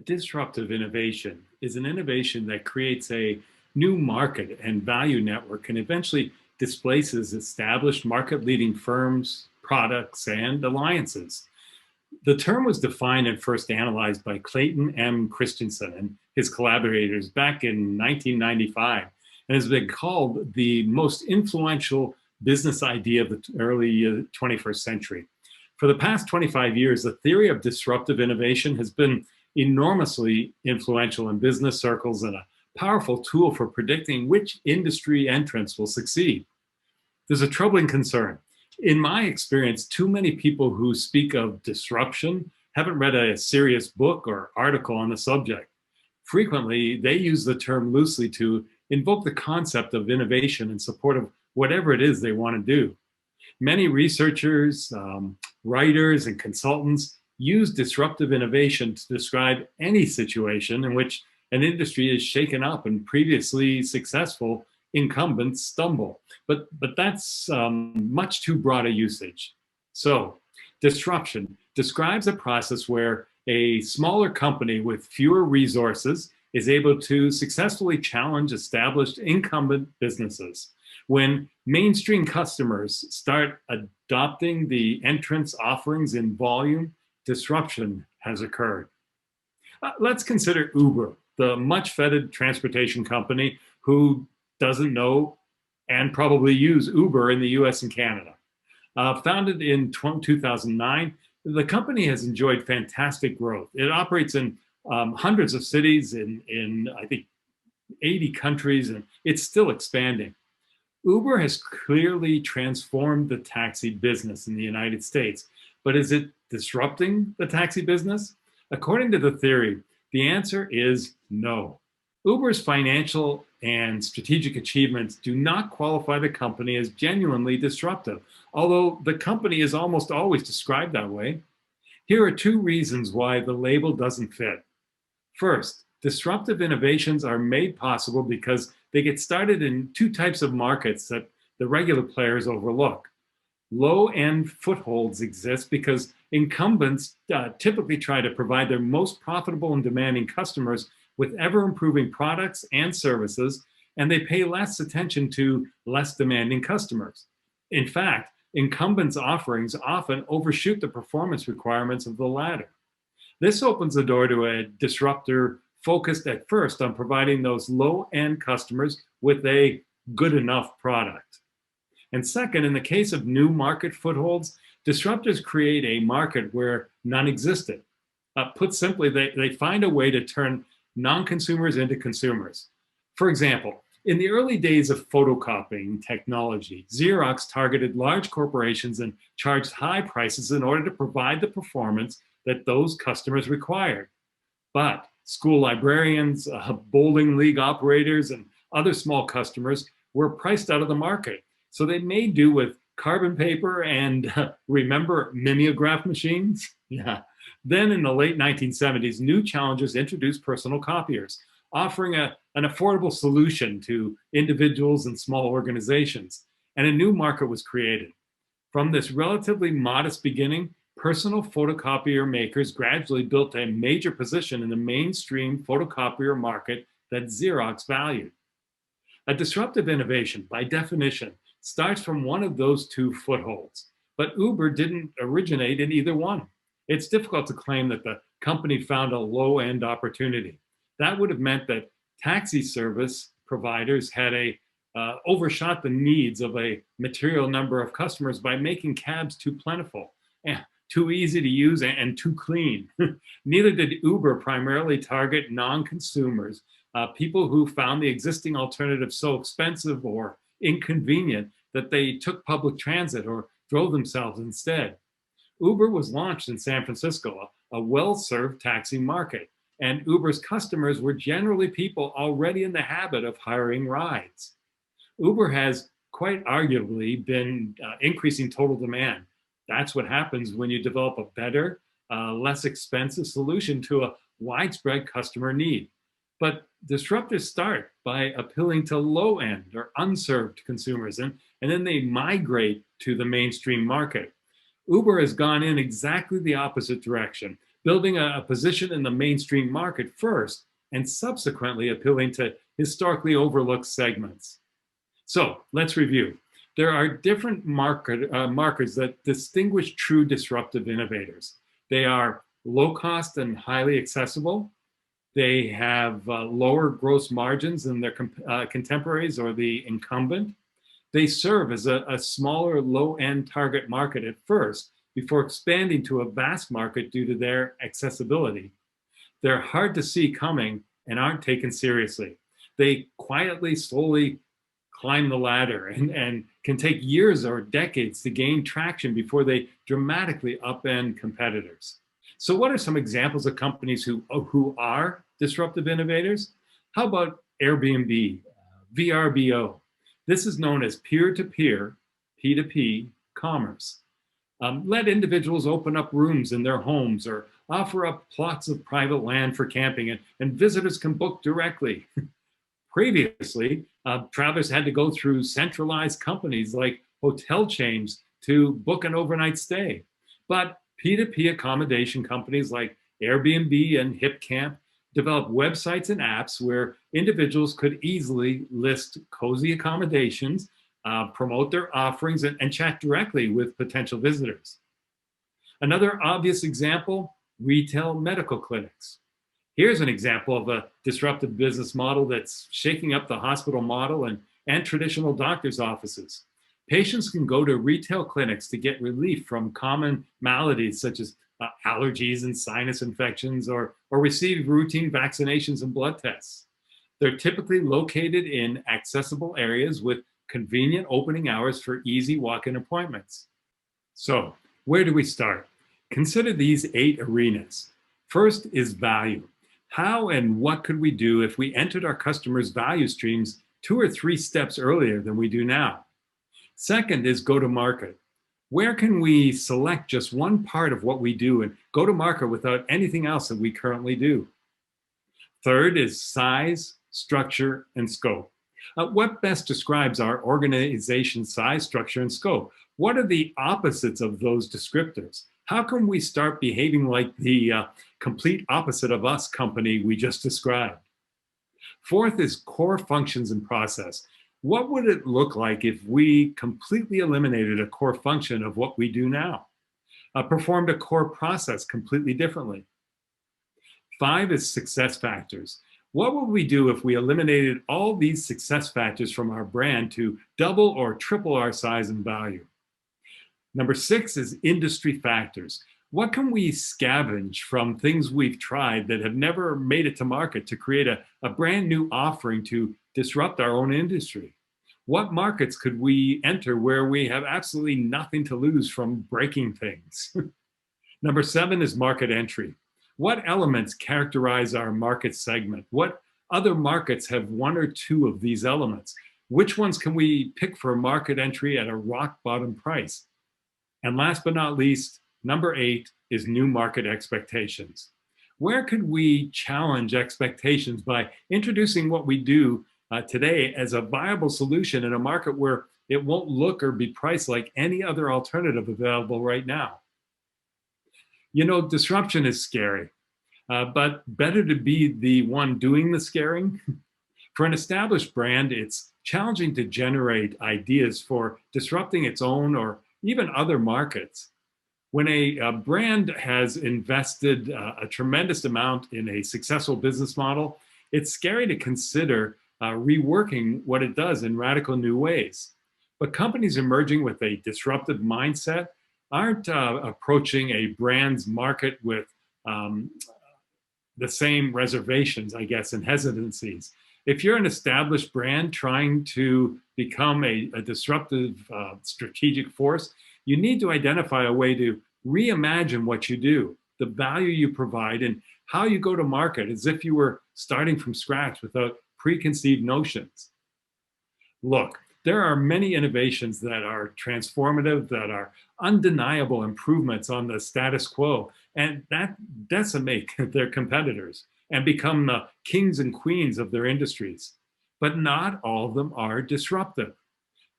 disruptive innovation is an innovation that creates a new market and value network and eventually displaces established market-leading firms, products, and alliances. The term was defined and first analyzed by Clayton M. Christensen and his collaborators back in 1995 and has been called the most influential business idea of the early 21st century. For the past 25 years, the theory of disruptive innovation has been enormously influential in business circles and a powerful tool for predicting which industry entrants will succeed. There's a troubling concern. In my experience, too many people who speak of disruption haven't read a serious book or article on the subject. Frequently, they use the term loosely to invoke the concept of innovation in support of whatever it is they want to do. Many researchers, writers, and consultants use disruptive innovation to describe any situation in which an industry is shaken up and previously successful incumbents stumble. But that's much too broad a usage. So, disruption describes a process where a smaller company with fewer resources is able to successfully challenge established incumbent businesses. When mainstream customers start adopting the entrant's offerings in volume, disruption has occurred. Let's consider Uber, the much-feted transportation company who doesn't know and probably use Uber in the US and Canada. Founded in 2009, the company has enjoyed fantastic growth. It operates in hundreds of cities in I think, 80 countries, and it's still expanding. Uber has clearly transformed the taxi business in the United States, but is it disrupting the taxi business? According to the theory, the answer is no. Uber's financial and strategic achievements do not qualify the company as genuinely disruptive, although the company is almost always described that way. Here are two reasons why the label doesn't fit. First, disruptive innovations are made possible because they get started in two types of markets that the regular players overlook. Low-end footholds exist because incumbents typically try to provide their most profitable and demanding customers with ever-improving products and services, and they pay less attention to less demanding customers. In fact, incumbents' offerings often overshoot the performance requirements of the latter. This opens the door to a disruptor focused at first on providing those low-end customers with a good enough product. And second, in the case of new market footholds, disruptors create a market where none existed. Put simply, they find a way to turn non-consumers into consumers. For example, in the early days of photocopying technology, Xerox targeted large corporations and charged high prices in order to provide the performance that those customers required. But school librarians, bowling league operators, and other small customers were priced out of the market. So they made do with carbon paper and remember mimeograph machines? Yeah. Then in the late 1970s, new challengers introduced personal copiers, offering an affordable solution to individuals and small organizations. And a new market was created. From this relatively modest beginning, personal photocopier makers gradually built a major position in the mainstream photocopier market that Xerox valued. A disruptive innovation, by definition, starts from one of those two footholds, but Uber didn't originate in either one. It's difficult to claim that the company found a low-end opportunity. That would have meant that taxi service providers had overshot the needs of a material number of customers by making cabs too plentiful, too easy to use, and too clean. Neither did Uber primarily target non-consumers, people who found the existing alternative so expensive or inconvenient that they took public transit or drove themselves instead. Uber was launched in San Francisco, a well-served taxi market, and Uber's customers were generally people already in the habit of hiring rides. Uber has quite arguably been increasing total demand. That's what happens when you develop a better, less expensive solution to a widespread customer need. But disruptors start by appealing to low-end or unserved consumers, and then they migrate to the mainstream market. Uber has gone in exactly the opposite direction. building a position in the mainstream market first and subsequently appealing to historically overlooked segments. So let's review. There are different markers that distinguish true disruptive innovators. They are low cost and highly accessible. They have lower gross margins than their contemporaries or the incumbent. They serve as a smaller, low-end target market at first before expanding to a vast market due to their accessibility. They're hard to see coming and aren't taken seriously. They quietly, slowly climb the ladder and can take years or decades to gain traction before they dramatically upend competitors. So what are some examples of companies who are disruptive innovators? How about Airbnb, VRBO? This is known as peer-to-peer, P2P commerce. Let individuals open up rooms in their homes or offer up plots of private land for camping, and visitors can book directly. Previously, travelers had to go through centralized companies like hotel chains to book an overnight stay. But P2P accommodation companies like Airbnb and HipCamp developed websites and apps where individuals could easily list cozy accommodations, promote their offerings, and chat directly with potential visitors. Another obvious example, retail medical clinics. Here's an example of a disruptive business model that's shaking up the hospital model and traditional doctor's offices. Patients can go to retail clinics to get relief from common maladies such as allergies and sinus infections, or receive routine vaccinations and blood tests. They're typically located in accessible areas with convenient opening hours for easy walk-in appointments. So, where do we start? Consider these 8 arenas. First is value. How and what could we do if we entered our customers' value streams 2 or 3 steps earlier than we do now? Second is go-to-market. Where can we select just one part of what we do and go to market without anything else that we currently do? Third is size, structure, and scope. What best describes our organization's size, structure, and scope? What are the opposites of those descriptors? How can we start behaving like the complete opposite of us company we just described? Fourth is core functions and process. What would it look like if we completely eliminated a core function of what we do now? Performed a core process completely differently? 5 is success factors. What would we do if we eliminated all these success factors from our brand to double or triple our size and value? Number 6 is industry factors. What can we scavenge from things we've tried that have never made it to market to create a brand new offering to disrupt our own industry? What markets could we enter where we have absolutely nothing to lose from breaking things? Number 7 is market entry. What elements characterize our market segment? What other markets have 1 or 2 of these elements? Which ones can we pick for market entry at a rock bottom price? And last but not least, number 8 is new market expectations. Where could we challenge expectations by introducing what we do today as a viable solution in a market where it won't look or be priced like any other alternative available right now? You know, disruption is scary, but better to be the one doing the scaring. For an established brand, it's challenging to generate ideas for disrupting its own or even other markets. When a brand has invested a tremendous amount in a successful business model, it's scary to consider reworking what it does in radical new ways. But companies emerging with a disruptive mindset aren't approaching a brand's market with the same reservations, I guess, and hesitancies. If you're an established brand trying to become a disruptive strategic force, you need to identify a way to reimagine what you do, the value you provide, and how you go to market as if you were starting from scratch without preconceived notions. Look, there are many innovations that are transformative, that are undeniable improvements on the status quo, and that decimate their competitors and become the kings and queens of their industries. But not all of them are disruptive.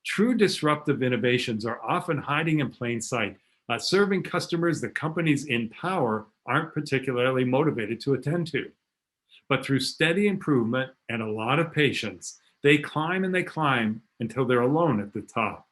True disruptive innovations are often hiding in plain sight, Serving customers the companies in power aren't particularly motivated to attend to. But through steady improvement and a lot of patience, they climb and they climb until they're alone at the top.